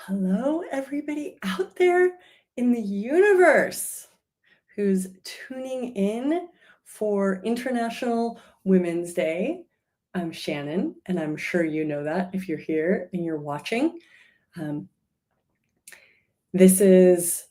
Hello, everybody out there in the universe who's tuning in for International Women's Day. I'm Shannon, and I'm sure you know that if you're here and you're watching. This is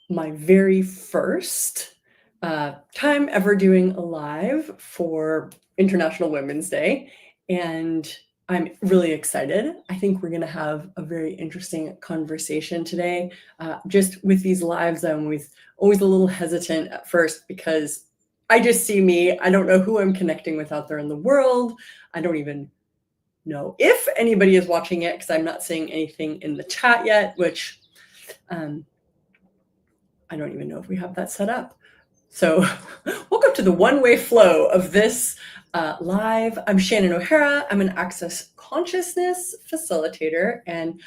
my very first time ever doing a live for International Women's Day, and I'm really excited. I think we're going to have a very interesting conversation today. Just with these lives, I'm always a little hesitant at first because I just see me. I don't know who I'm connecting with out there in the world. I don't even know if anybody is watching it because I'm not seeing anything in the chat yet, which I don't even know if we have that set up. So welcome to the one-way flow of this live. I'm Shannon O'Hara. I'm an Access Consciousness facilitator, and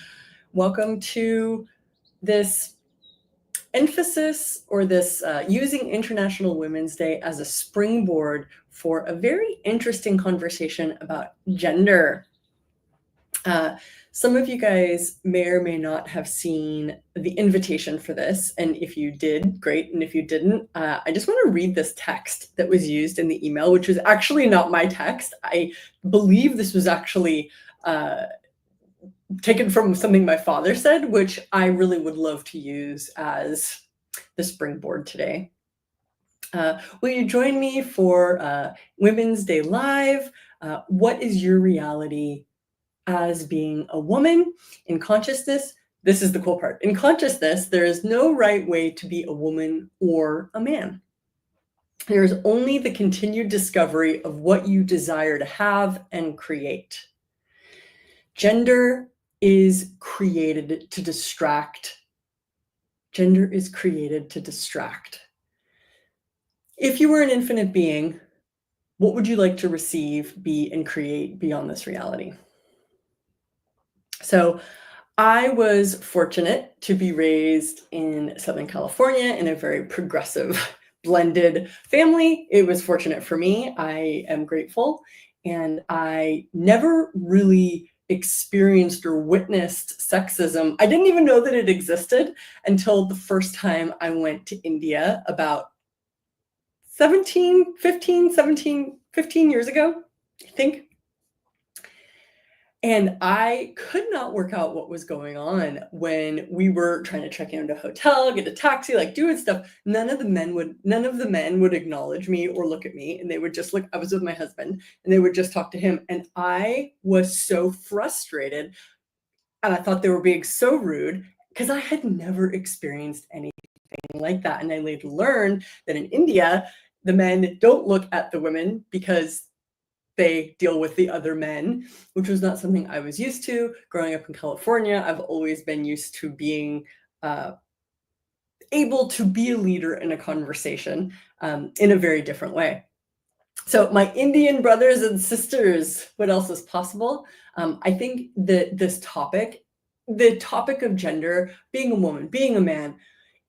welcome to this emphasis or this using International Women's Day as a springboard for a very interesting conversation about gender. Some of you guys may or may not have seen the invitation for this, and if you did, great, and if you didn't, I just want to read this text that was used in the email, which was actually not my text. I believe this was actually taken from something my father said, which I really would love to use as the springboard today. Will you join me for Women's Day Live? What is your reality as being a woman in consciousness? This is the cool part. In consciousness, there is no right way to be a woman or a man. There is only the continued discovery of what you desire to have and create. Gender is created to distract. Gender is created to distract. If you were an infinite being, what would you like to receive, be, and create beyond this reality? So I was fortunate to be raised in Southern California in a very progressive, blended family. It was fortunate for me. I am grateful. And I never really experienced or witnessed sexism. I didn't even know that it existed until the first time I went to India about 15 years ago, I think. And I could not work out what was going on when we were trying to check into a hotel, get a taxi, like doing stuff. None of the men would acknowledge me or look at me. And they would just look. I was with my husband and they would just talk to him. And I was so frustrated. And I thought they were being so rude because I had never experienced anything like that. And I later learned that in India, the men don't look at the women because they deal with the other men, which was not something I was used to. Growing up in California, I've always been used to being able to be a leader in a conversation in a very different way. So my Indian brothers and sisters, what else is possible? I think that this topic, the topic of gender, being a woman, being a man,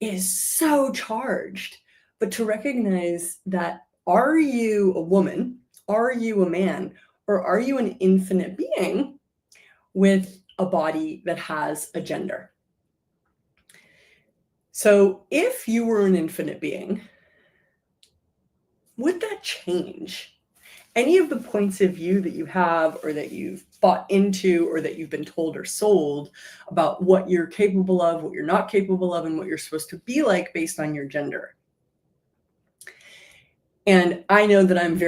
is so charged. But to recognize that, are you a woman? Are you a man? Or are you an infinite being with a body that has a gender? So if you were an infinite being, would that change any of the points of view that you have or that you've bought into or that you've been told or sold about what you're capable of, what you're not capable of, and what you're supposed to be like based on your gender? And I know that I'm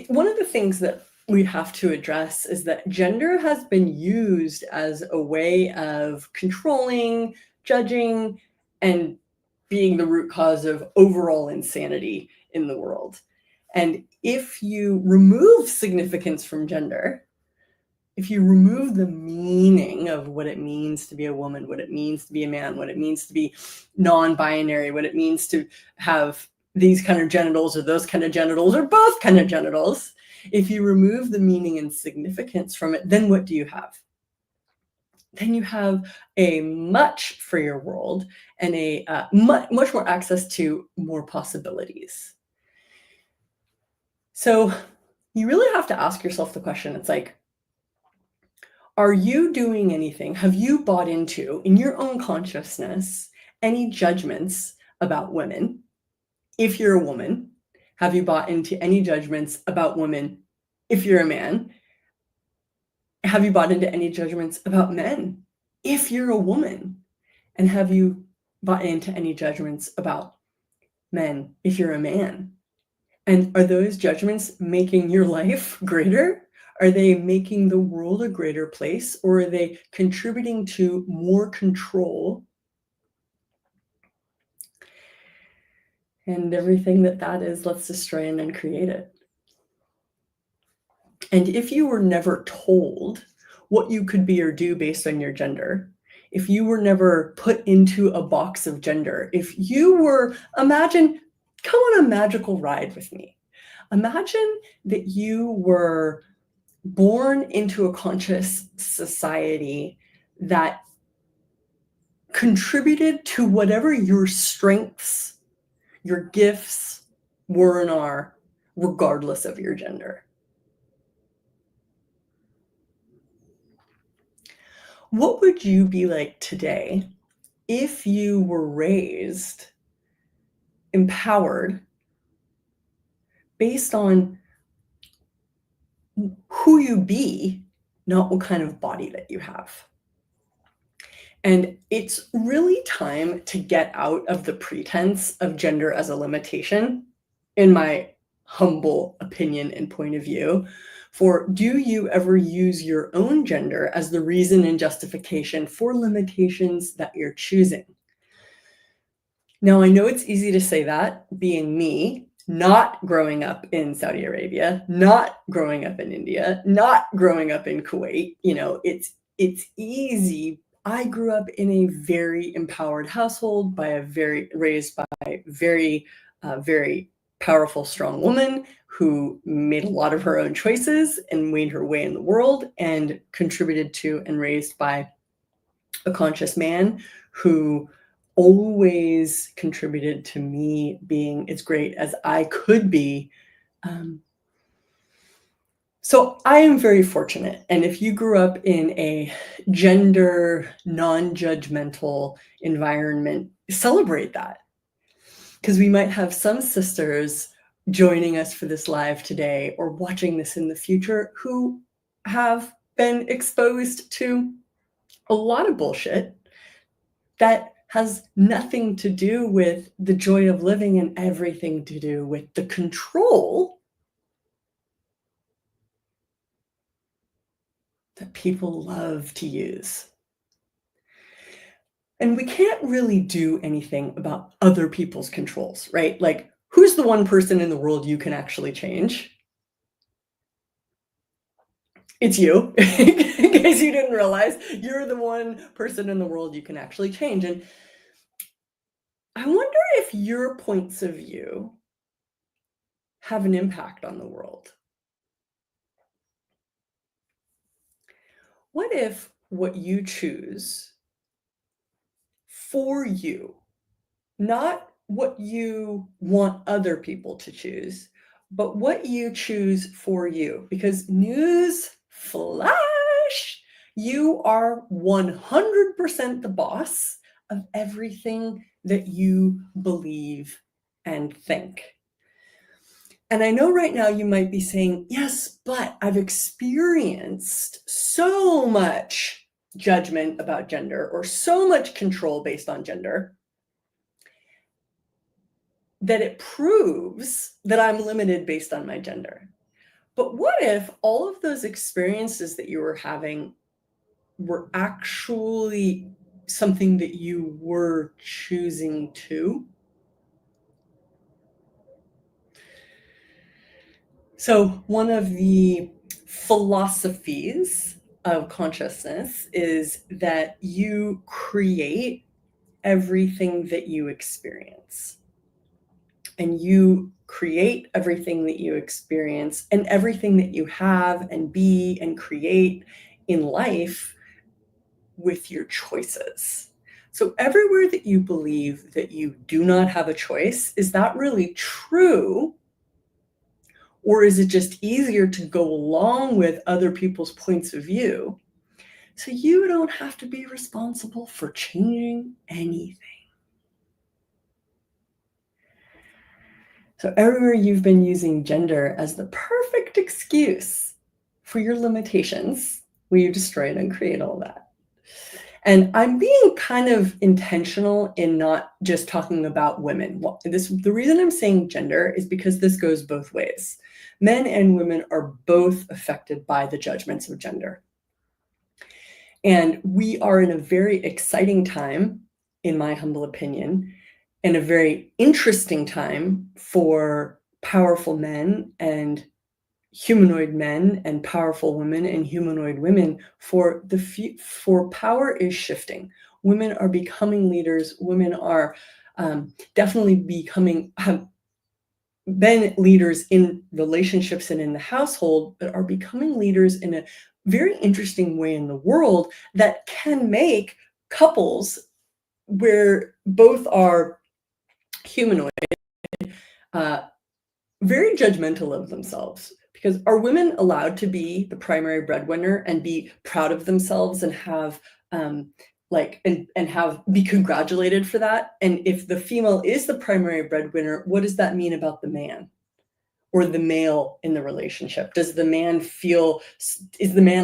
one of the things that we have to address is that gender has been used as a way of controlling, judging, and being the root cause of overall insanity in the world. And if you remove significance from gender, if you remove the meaning of what it means to be a woman, what it means to be a man, what it means to be non-binary, what it means to have these kind of genitals or those kind of genitals or both kind of genitals, if you remove the meaning and significance from it, then what do you have? Then you have a much freer world and a much more access to more possibilities. So you really have to ask yourself the question, it's like, Are you doing anything? Have you bought into, in your own consciousness, any judgments about women? If you're a woman, have you bought into any judgments about women if you're a man? Have you bought into any judgments about men if you're a woman? And have you bought into any judgments about men if you're a man? And are those judgments making your life greater? Are they making the world a greater place, or are they contributing to more control and everything that is? Let's destroy and then create it. And if you were never told what you could be or do based on your gender, if you were never put into a box of gender, if you were, imagine, come on a magical ride with me. Imagine that you were born into a conscious society that contributed to whatever your strengths, your gifts were and are, regardless of your gender. What would you be like today if you were raised empowered based on who you be, not what kind of body that you have? And it's really time to get out of the pretense of gender as a limitation, in my humble opinion and point of view. For do you ever use your own gender as the reason and justification for limitations that you're choosing? Now, I know it's easy to say that, being me, not growing up in Saudi Arabia, not growing up in India, not growing up in Kuwait. It's easy. I grew up in a very empowered household raised by a very powerful, strong woman who made a lot of her own choices and made her way in the world, and contributed to and raised by a conscious man who always contributed to me being as great as I could be. So I am very fortunate. And if you grew up in a gender non-judgmental environment, celebrate that. Because we might have some sisters joining us for this live today or watching this in the future who have been exposed to a lot of bullshit that has nothing to do with the joy of living and everything to do with the control that people love to use. And we can't really do anything about other people's controls, right? Like, who's the one person in the world you can actually change? It's you. In case you didn't realize, you're the one person in the world you can actually change. And I wonder if your points of view have an impact on the world. What if what you choose for you, not what you want other people to choose, but what you choose for you? Because news flash, you are 100% the boss of everything that you believe and think. And I know right now you might be saying, yes, but I've experienced so much judgment about gender or so much control based on gender that it proves that I'm limited based on my gender. But what if all of those experiences that you were having were actually something that you were choosing to? So one of the philosophies of consciousness is that you create everything that you experience. And you create everything that you experience and everything that you have and be and create in life with your choices. So everywhere that you believe that you do not have a choice, is that really true? Or is it just easier to go along with other people's points of view So you don't have to be responsible for changing anything. So everywhere you've been using gender as the perfect excuse for your limitations, will you destroy and uncreate all that? And I'm being kind of intentional in not just talking about women. The reason I'm saying gender is because this goes both ways. Men and women are both affected by the judgments of gender. And we are in a very exciting time, in my humble opinion, and a very interesting time for powerful men and humanoid men and powerful women and humanoid women. For power is shifting. Women are becoming leaders. Women are definitely have been leaders in relationships and in the household, but are becoming leaders in a very interesting way in the world that can make couples where both are humanoid uh, very judgmental of themselves. Because are women allowed to be the primary breadwinner and be proud of themselves and have and have be congratulated for that? And if the female is the primary breadwinner, what does that mean about the man or the male in the relationship? Is the man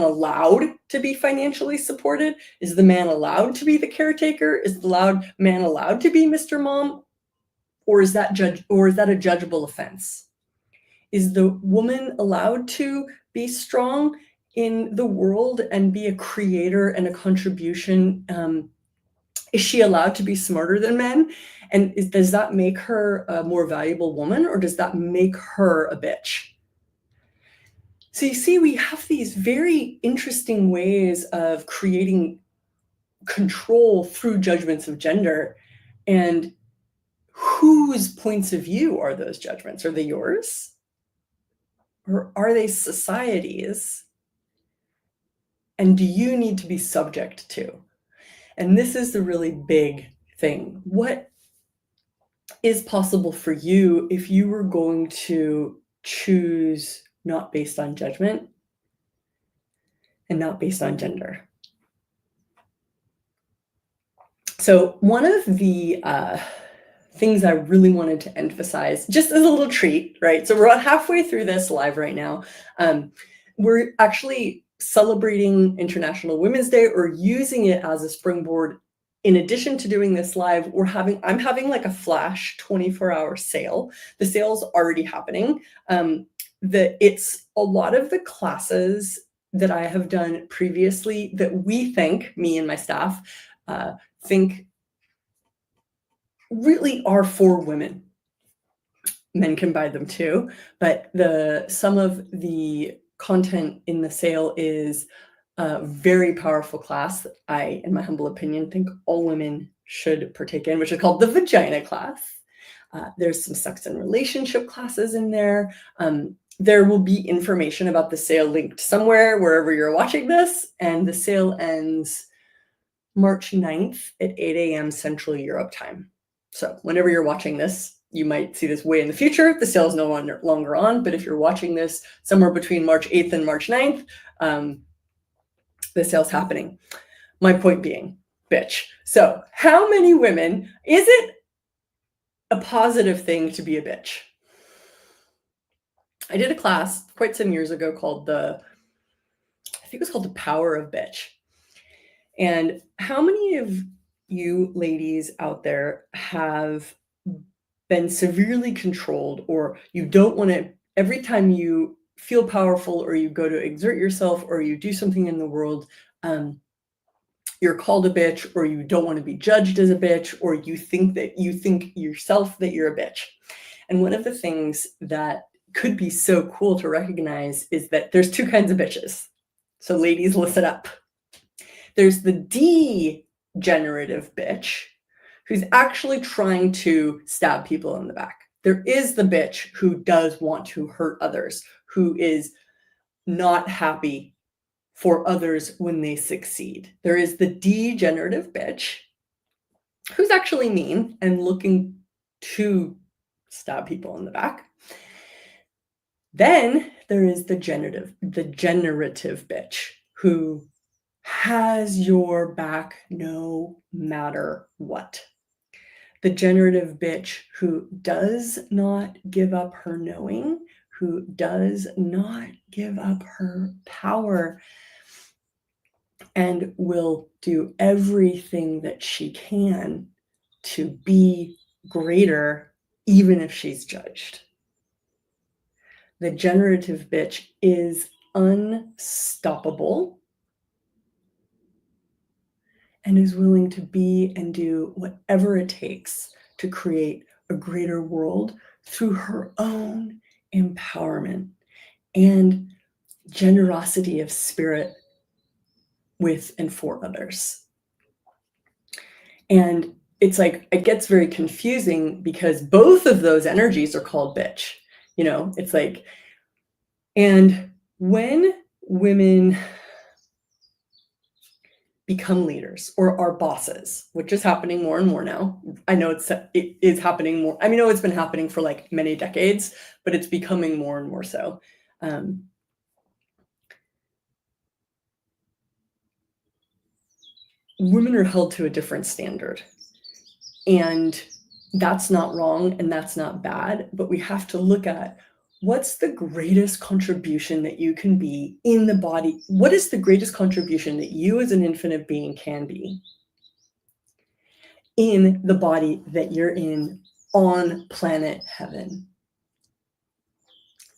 allowed to be financially supported? Is the man allowed to be the caretaker? Is the man allowed to be Mr. Mom? Or is that a judgeable offense? Is the woman allowed to be strong in the world and be a creator and a contribution? Is she allowed to be smarter than men? And does that make her a more valuable woman, or does that make her a bitch? So you see, we have these very interesting ways of creating control through judgments of gender. And whose points of view are those judgments? Are they yours? Or are they society's? And do you need to be subject to? And this is the really big thing. What is possible for you if you were going to choose not based on judgment and not based on gender? So one of the things I really wanted to emphasize, just as a little treat, right? So we're about halfway through this live right now. We're actually celebrating International Women's Day, or using it as a springboard. In addition to doing this live, I'm having like a flash 24-hour sale. The sale's already happening. It's a lot of the classes that I have done previously that we think, me and my staff, think really are for women. Men can buy them too, but some of the content in the sale is a very powerful class that I, in my humble opinion, think all women should partake in, which is called the Vagina class. There's some sex and relationship classes in there. There will be information about the sale linked somewhere, wherever you're watching this, and the sale ends March 9th at 8 a.m. Central Europe time. So whenever you're watching this, you might see this way in the future. The sale is no longer on, but if you're watching this somewhere between March 8th and March 9th, the sale's happening. My point being, bitch. So how many women, is it a positive thing to be a bitch? I did a class quite some years ago called I think it was called The Power of Bitch. And how many of you ladies out there have been severely controlled, or you don't want to, every time you feel powerful or you go to exert yourself or you do something in the world, you're called a bitch, or you don't want to be judged as a bitch, or you think yourself that you're a bitch? And one of the things that could be so cool to recognize is that there's two kinds of bitches. So ladies, listen up. There's the degenerative bitch who's actually trying to stab people in the back. There is the bitch who does want to hurt others, who is not happy for others when they succeed. There is the degenerative bitch who's actually mean and looking to stab people in the back. Then there is the generative bitch who has your back no matter what. The generative bitch who does not give up her knowing, who does not give up her power, and will do everything that she can to be greater, even if she's judged. The generative bitch is unstoppable and is willing to be and do whatever it takes to create a greater world through her own empowerment and generosity of spirit with and for others. And it's like, it gets very confusing because both of those energies are called bitch. It's like, and when women become leaders or are bosses, which is happening more and more now. I know it is happening more. I mean, it's been happening for like many decades, but it's becoming more and more so. Women are held to a different standard, and that's not wrong and that's not bad, but we have to look at what's the greatest contribution that you can be in the body. What is the greatest contribution that you as an infinite being can be in the body that you're in on planet heaven?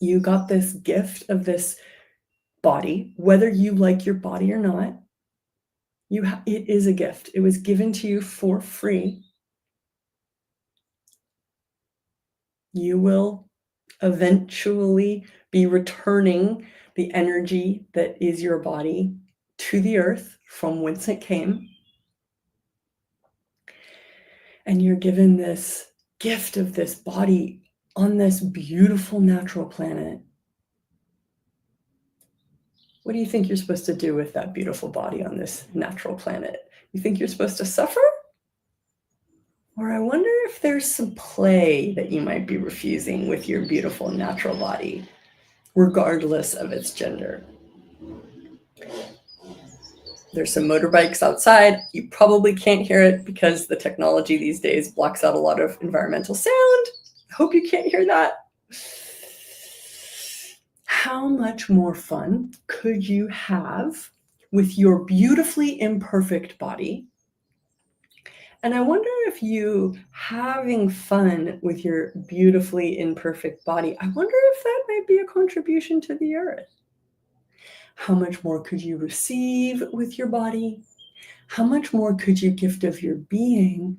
You got this gift of this body, whether you like your body or not. It is a gift. It was given to you for free. You will eventually be returning the energy that is your body to the earth from whence it came. And you're given this gift of this body on this beautiful natural planet. What do you think you're supposed to do with that beautiful body on this natural planet? You think you're supposed to suffer? Or I wonder if there's some play that you might be refusing with your beautiful natural body, regardless of its gender. There's some motorbikes outside. You probably can't hear it because the technology these days blocks out a lot of environmental sound. I hope you can't hear that. How much more fun could you have with your beautifully imperfect body? And I wonder if you having fun with your beautifully imperfect body, I wonder if that might be a contribution to the earth. How much more could you receive with your body? How much more could you gift of your being?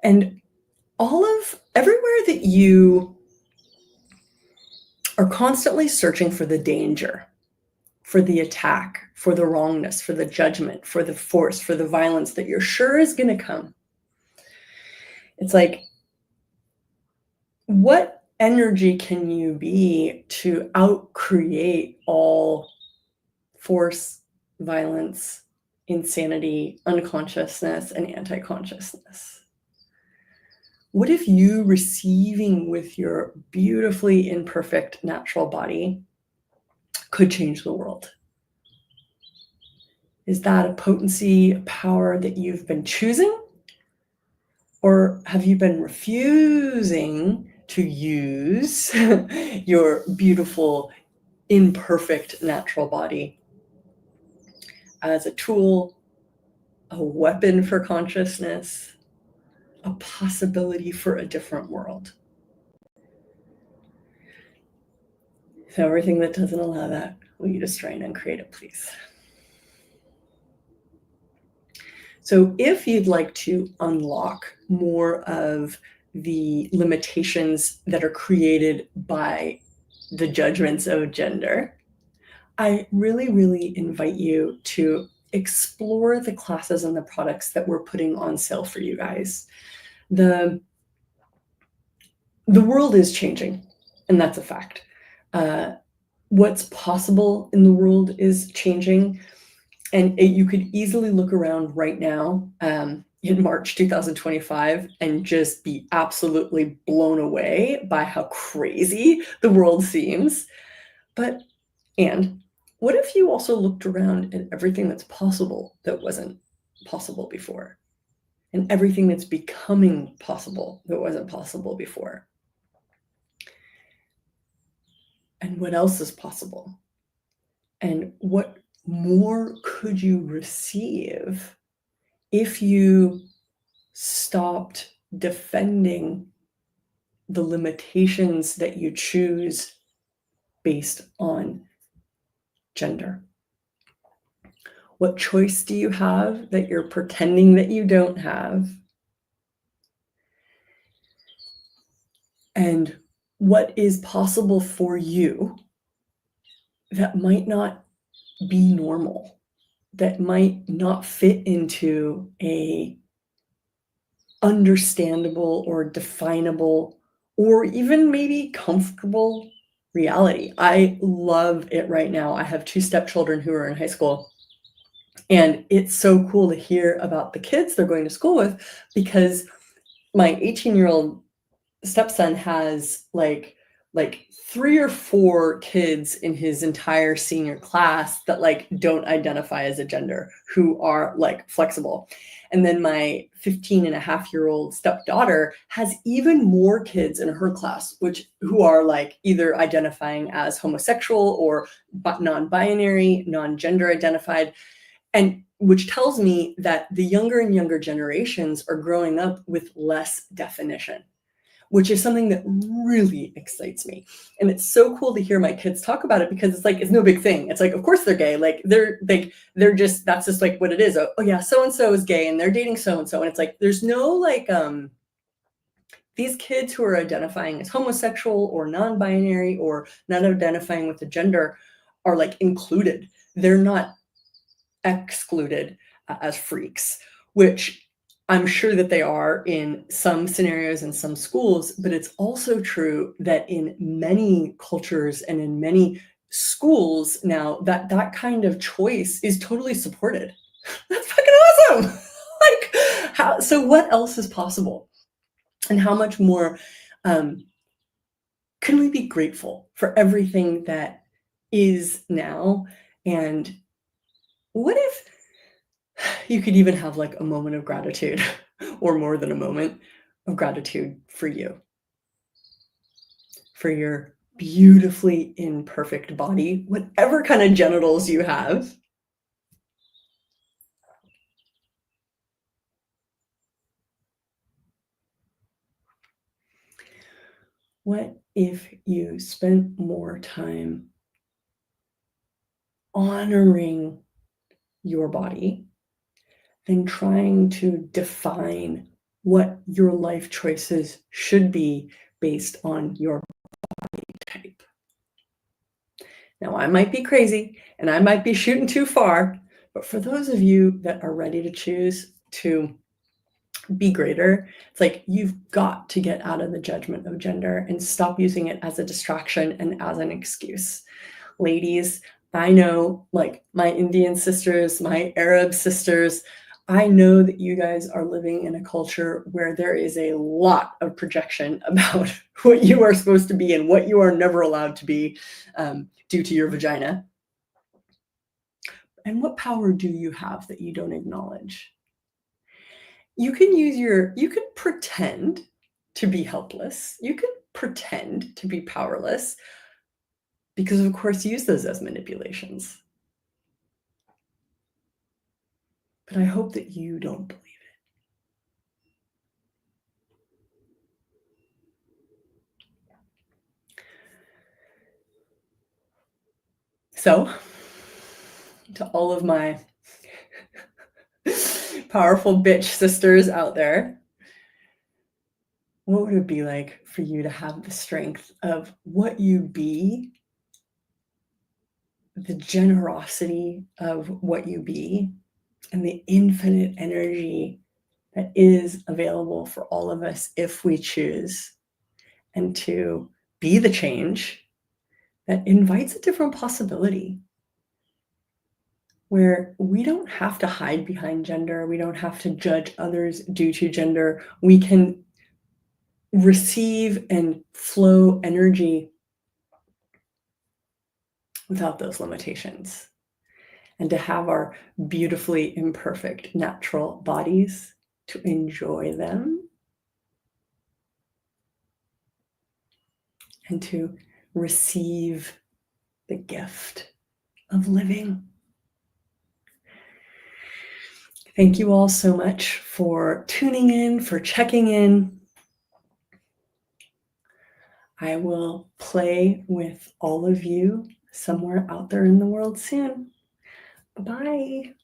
And everywhere that you are constantly searching for the danger, for the attack, for the wrongness, for the judgment, for the force, for the violence that you're sure is going to come. It's like, what energy can you be to outcreate all force, violence, insanity, unconsciousness, and anti-consciousness? What if you receiving with your beautifully imperfect natural body could change the world? Is that a potency, a power that you've been choosing? Or have you been refusing to use your beautiful, imperfect natural body as a tool, a weapon for consciousness, a possibility for a different world? So everything that doesn't allow that, will you destroy and uncreate it, please? So if you'd like to unlock more of the limitations that are created by the judgments of gender, I really, really invite you to explore the classes and the products that we're putting on sale for you guys. The world is changing, and that's a fact. What's possible in the world is changing. And you could easily look around right now in March 2025 and just be absolutely blown away by how crazy the world seems. And What if you also looked around at everything that's possible that wasn't possible before, and everything that's becoming possible that wasn't possible before? And what else is possible? And what more could you receive if you stopped defending the limitations that you choose based on gender? What choice do you have that you're pretending that you don't have? And what is possible for you that might not be normal, that might not fit into a understandable or definable or even maybe comfortable reality? I love it right now. I have two stepchildren who are in high school, and it's so cool to hear about the kids they're going to school with, because my 18-year-old stepson has like 3 or 4 kids in his entire senior class that like don't identify as a gender, who are like flexible. And then my 15-and-a-half-year-old stepdaughter has even more kids in her class, who are like either identifying as homosexual or non-binary, non-gender identified, and which tells me that the younger and younger generations are growing up with less definition, which is something that really excites me. And it's so cool to hear my kids talk about it, because it's like, it's no big thing. It's like, of course they're gay. Like they're just, that's just like what it is. Oh yeah, so-and-so is gay and they're dating so-and-so. And it's like, there's no like, these kids who are identifying as homosexual or non-binary or not identifying with the gender are like included. They're not excluded as freaks, which I'm sure that they are in some scenarios in some schools, but it's also true that in many cultures and in many schools now, that kind of choice is totally supported. That's fucking awesome. Like, how, so what else is possible? And how much more can we be grateful for everything that is now? And what if you could even have like a moment of gratitude, or more than a moment of gratitude, for you, for your beautifully imperfect body, whatever kind of genitals you have. What if you spent more time honoring your body than trying to define what your life choices should be based on your body type? Now, I might be crazy and I might be shooting too far, but for those of you that are ready to choose to be greater, it's like you've got to get out of the judgment of gender and stop using it as a distraction and as an excuse. Ladies, I know, like my Indian sisters, my Arab sisters, I know that you guys are living in a culture where there is a lot of projection about what you are supposed to be and what you are never allowed to be, due to your vagina. And what power do you have that you don't acknowledge? You can pretend to be helpless. You can pretend to be powerless, because of course use those as manipulations. But I hope that you don't believe it. So, to all of my powerful bitch sisters out there, what would it be like for you to have the strength of what you be, the generosity of what you be, and the infinite energy that is available for all of us if we choose, and to be the change that invites a different possibility, where we don't have to hide behind gender, we don't have to judge others due to gender. We can receive and flow energy without those limitations, and to have our beautifully imperfect natural bodies, to enjoy them and to receive the gift of living. Thank you all so much for tuning in, for checking in. I will play with all of you somewhere out there in the world soon. Bye-bye.